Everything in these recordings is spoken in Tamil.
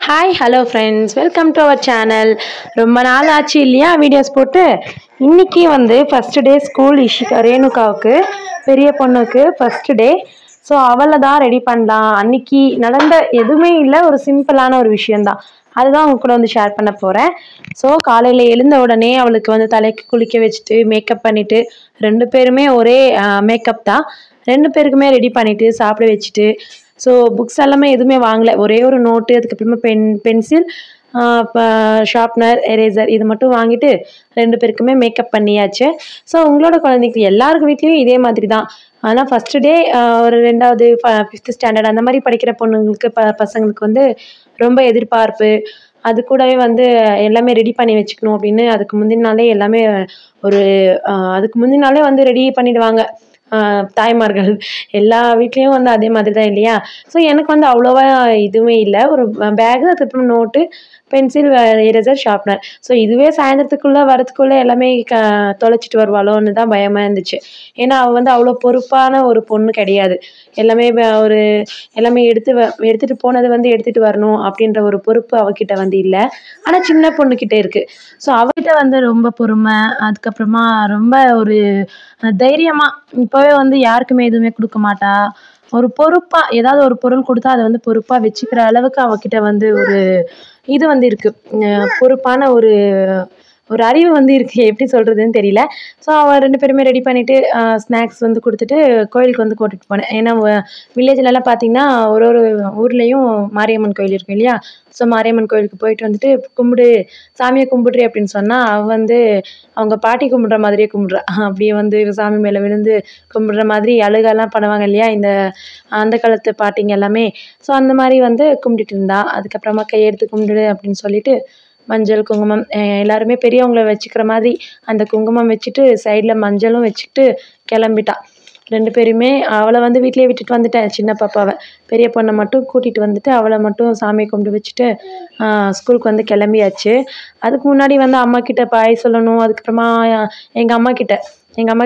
Hi hello friends, welcome to our channel. ரொம்ப நாள் ஆச்சு இல்லையா வீடியோஸ் போட்டு. இன்றைக்கி வந்து ஃபஸ்ட்டு டே ஸ்கூல் ரேணுகாவுக்கு, பெரிய பொண்ணுக்கு ஃபஸ்ட்டு டே. ஸோ அவளை தான் ரெடி பண்ணலாம். அன்றைக்கி நடந்த எதுவுமே இல்லை, ஒரு சிம்பிளான ஒரு விஷயந்தான். அதுதான் அவங்க கூட வந்து ஷேர் பண்ண போகிறேன். ஸோ காலையில் எழுந்த உடனே அவளுக்கு வந்து தலைக்கு குளிக்க வச்சுட்டு மேக்கப் பண்ணிவிட்டு, ரெண்டு பேருமே ஒரே மேக்கப் தான். ரெண்டு பேருக்குமே ரெடி பண்ணிவிட்டு சாப்பிட வச்சுட்டு, ஸோ புக்ஸ் எல்லாமே எதுவுமே வாங்கலை. ஒரே ஒரு நோட்டு, அதுக்கப்புறமா பென்சில், இப்போ ஷார்ப்னர், எரேசர் இது மட்டும் வாங்கிட்டு ரெண்டு பேருக்குமே மேக்கப் பண்ணியாச்சு. ஸோ உங்களோட குழந்தைக்கு எல்லாருக்கும் வீட்லேயும் இதே மாதிரி தான். ஆனால் ஃபஸ்ட்டு டே ஒரு 2வது 5th ஸ்டாண்டர்ட் அந்த மாதிரி படிக்கிற பொண்ணுங்களுக்கு பசங்களுக்கு வந்து ரொம்ப எதிர்பார்ப்பு. அது கூடவே வந்து எல்லாமே ரெடி பண்ணி வச்சுக்கணும் அப்படின்னு அதுக்கு முந்தின நாளே எல்லாமே ஒரு அதுக்கு முந்தின நாளே வந்து ரெடி பண்ணிடுவாங்க தாய்மார்கள். எல்லா வீட்லேயும் வந்து அதே மாதிரி தான் இல்லையா? ஸோ எனக்கு வந்து அவ்வளோவா இதுவுமே இல்லை. ஒரு பேகு, அதுக்கப்புறம் note, pencil, eraser, sharpener. So இதுவே சாயந்தரத்துக்குள்ளே வரத்துக்குள்ளே எல்லாமே தொலைச்சிட்டு வருவாளோன்னு தான் பயமாக இருந்துச்சு. ஏன்னா அவள் வந்து அவ்வளோ பொறுப்பான ஒரு பொண்ணு கிடையாது. எல்லாமே ஒரு எல்லாமே எடுத்துகிட்டு போனது வந்து எடுத்துகிட்டு வரணும் அப்படின்ற ஒரு பொறுப்பு அவகிட்ட வந்து இல்லை. ஆனால் சின்ன பொண்ணுக்கிட்ட இருக்குது. ஸோ அவகிட்ட வந்து ரொம்ப பொறுமை, அதுக்கப்புறமா ரொம்ப ஒரு தைரியமாக இப்போவே வந்து யாருக்குமே எதுவுமே கொடுக்க மாட்டா. ஒரு பொறுப்பாக ஏதாவது ஒரு பொருள் கொடுத்தா அதை வந்து பொறுப்பாக வச்சுக்கிற அளவுக்கு அவகிட்ட வந்து ஒரு இது வந்து இருக்குது. பொறுப்பான ஒரு ஒரு அறிவு வந்து இருக்குது. எப்படி சொல்கிறதுன்னு தெரியல. ஸோ அவள் ரெண்டு பேருமே ரெடி பண்ணிவிட்டு ஸ்நாக்ஸ் வந்து கொடுத்துட்டு கோயிலுக்கு வந்து கூட்டிகிட்டு போனேன். ஏன்னா வில்லேஜ்லலாம் பார்த்திங்கன்னா ஒரு ஒரு ஊர்லேயும் மாரியம்மன் கோயில் இருக்கும் இல்லையா? ஸோ மாரியம்மன் கோயிலுக்கு போயிட்டு வந்துட்டு கும்பிடு, சாமியை கும்பிட்றி அப்படின்னு சொன்னால் அவள் வந்து அவங்க பாட்டி கும்பிட்ற மாதிரியே கும்பிட்றா. அப்படியே வந்து சாமி மேலே விழுந்து கும்பிட்ற மாதிரி அழுகெல்லாம் பண்ணுவாங்க இல்லையா இந்த அந்த காலத்து பாட்டிங்க எல்லாமே. ஸோ அந்த மாதிரி வந்து கும்பிட்டுட்டு இருந்தா. அதுக்கப்புறமா கையெடுத்து கும்பிடு அப்படின்னு சொல்லிட்டு மஞ்சள், குங்குமம் எல்லாருமே பெரியவங்கள வச்சுக்கிற மாதிரி அந்த குங்குமம் வச்சுட்டு சைடில் மஞ்சளும் வச்சுக்கிட்டு கிளம்பிட்டா. ரெண்டு பேருமே அவளை வந்து வீட்டிலேயே விட்டுட்டு வந்துட்டேன், சின்ன பாப்பாவை. பெரிய பொண்ணை மட்டும் கூட்டிகிட்டு வந்துட்டு அவளை மட்டும் சாமி கும்பிட்டு வச்சுட்டு ஸ்கூலுக்கு வந்து கிளம்பியாச்சு. அதுக்கு முன்னாடி வந்து அம்மா கிட்ட பாய் சொல்லணும். அதுக்கப்புறமா எங்கள் அம்மா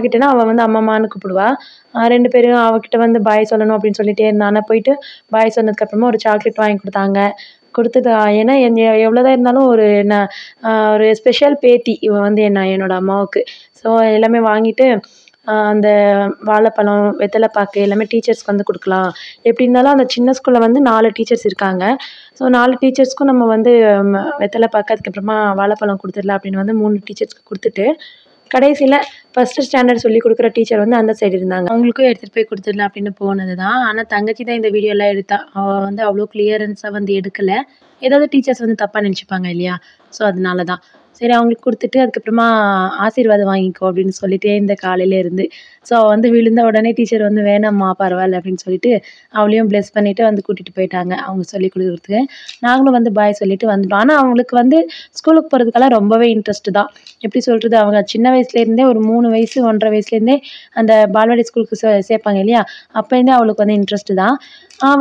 கிட்டனா அவள் வந்து அம்மம்மான்னு கூப்பிடுவா. ரெண்டு பேரும் அவகிட்ட வந்து பாய் சொல்லணும் அப்படின்னு சொல்லிட்டே இருந்தா. போயிட்டு பாய் சொன்னதுக்கப்புறமா ஒரு சாக்லேட் வாங்கி கொடுத்துட்டு ஏன்னா எவ்வளோதான் இருந்தாலும் ஒரு ஸ்பெஷல் பேத்தி இவ வந்து என்னோட அம்மாவுக்கு. ஸோ எல்லாமே வாங்கிட்டு அந்த வாழைப்பழம், வெத்தலை பாக்கு எல்லாமே டீச்சர்ஸ்க்கு வந்து கொடுக்கலாம். எப்படி இருந்தாலும் அந்த சின்ன ஸ்கூலில் வந்து 4 டீச்சர்ஸ் இருக்காங்க. ஸோ 4 டீச்சர்ஸ்க்கும் நம்ம வந்து வெத்தலை பாக்கு, அதுக்கப்புறமா வாழைப்பழம் கொடுத்துடலாம் அப்படின்னு வந்து 3 டீச்சர்ஸ்க்கு கொடுத்துட்டு, கடைசியில் ஃபஸ்ட்டு ஸ்டாண்டர்ட் சொல்லி கொடுக்குற டீச்சர் வந்து அந்த சைடு இருந்தாங்க. அவங்களுக்கும் எடுத்துகிட்டு போய் கொடுத்துடலாம் அப்படின்னு போனது தான். ஆனால் தங்கச்சி தான் இந்த வீடியோலாம் எடுத்தா. அவள் வந்து அவ்வளோ கிளியரன்ஸாக வந்து எடுக்கலை. ஏதாவது டீச்சர்ஸ் வந்து தப்பாக நினச்சிப்பாங்க இல்லையா? ஸோ அதனால தான். சரி அவங்களுக்கு கொடுத்துட்டு அதுக்கப்புறமா ஆசீர்வாதம் வாங்கிக்கோ அப்படின்னு சொல்லிட்டே இந்த காலையில இருந்து. ஸோ அவள் வந்து விழுந்த உடனே டீச்சர் வந்து வேணாம்மா பரவாயில்ல அப்படின்னு சொல்லிட்டு அவளையும் ப்ளெஸ் பண்ணிவிட்டு வந்து கூட்டிகிட்டு போயிட்டாங்க அவங்க சொல்லி கொடுக்குறதுக்கு. நாங்களும் வந்து பாய் சொல்லிட்டு வந்துட்டோம். ஆனால் அவங்களுக்கு வந்து ஸ்கூலுக்கு போகிறதுக்கெல்லாம் ரொம்பவே இன்ட்ரெஸ்ட்டு தான். எப்படி சொல்கிறது, அவங்க சின்ன வயசுலேருந்தே ஒரு 3 வயசு 1.5 வயசுலேருந்தே அந்த பால்வாடி ஸ்கூலுக்கு சேர்ப்பாங்க இல்லையா? அப்போருந்தே அவளுக்கு வந்து இன்ட்ரெஸ்ட்டு தான்.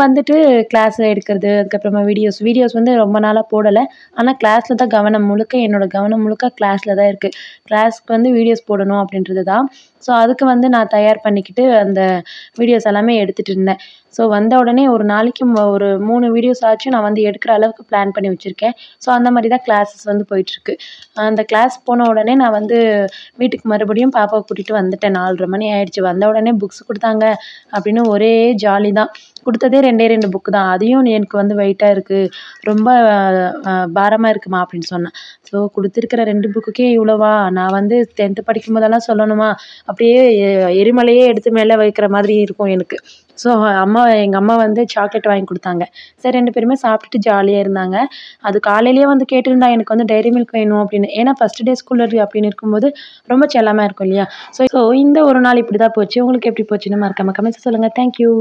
வந்துட்டு கிளாஸ் எடுக்கிறது, அதுக்கப்புறமா வீடியோஸ் வந்து ரொம்ப நாளாக போடலை. ஆனால் கிளாஸில் தான் கவனம் முழுக்க, என்னோடய கவனம் முழுக்க கிளாஸில் தான் இருக்குது. கிளாஸ்க்கு வந்து வீடியோஸ் போடணும் அப்படின்றது தான். ஸோ அதுக்கு வந்து நான் தயார் பண்ணிக்கிட்டு அந்த வீடியோஸ் எல்லாமே எடுத்துகிட்டு இருந்தேன். ஸோ வந்த உடனே ஒரு நாளைக்கு ஒரு 3 வீடியோஸ் ஆச்சும் நான் வந்து எடுக்கிற அளவுக்கு பிளான் பண்ணி வச்சுருக்கேன். ஸோ அந்த மாதிரி தான் கிளாஸஸ் வந்து போயிட்டுருக்கு. அந்த கிளாஸ் போன உடனே நான் வந்து வீட்டுக்கு மறுபடியும் பாப்பாவை கூட்டிகிட்டு வந்துட்டேன். 4:30 மணி ஆயிடுச்சு. வந்த உடனே புக்ஸ் கொடுத்தாங்க அப்படின்னு ஒரே ஜாலி தான். கொடுத்ததே 2 புக்கு தான். அதையும் எனக்கு வந்து வெயிட்டாக இருக்குது, ரொம்ப பாரமாக இருக்குமா அப்படின்னு சொன்னேன். ஸோ கொடுத்துருக்கிற 2 புக்குக்கே இவ்வளோவா? நான் வந்து 10th படிக்கும் போதெல்லாம் சொல்லணுமா, அப்படியே எரிமலையே எடுத்து மேலே வைக்கிற மாதிரி இருக்கும் எனக்கு. ஸோ எங்கள் அம்மா வந்து சாக்லேட் வாங்கி கொடுத்தாங்க. சரி 2 பேருமே சாப்பிட்டுட்டு ஜாலியாக இருந்தாங்க. அது காலையிலேயே வந்து கேட்டிருந்தா எனக்கு வந்து டைரி மில்க் வேணும் அப்படின்னு. ஏன்னா ஃபஸ்ட்டு டே ஸ்கூல் அப்படின்னு இருக்கும்போது ரொம்ப செல்லமாக இருக்கும் இல்லையா? ஸோ இந்த ஒரு நாள் இப்படி தான் போச்சு. உங்களுக்கு எப்படி போச்சுன்னு மறக்காம கமெண்ட்ஸ் சொல்லுங்கள். தேங்க்யூ.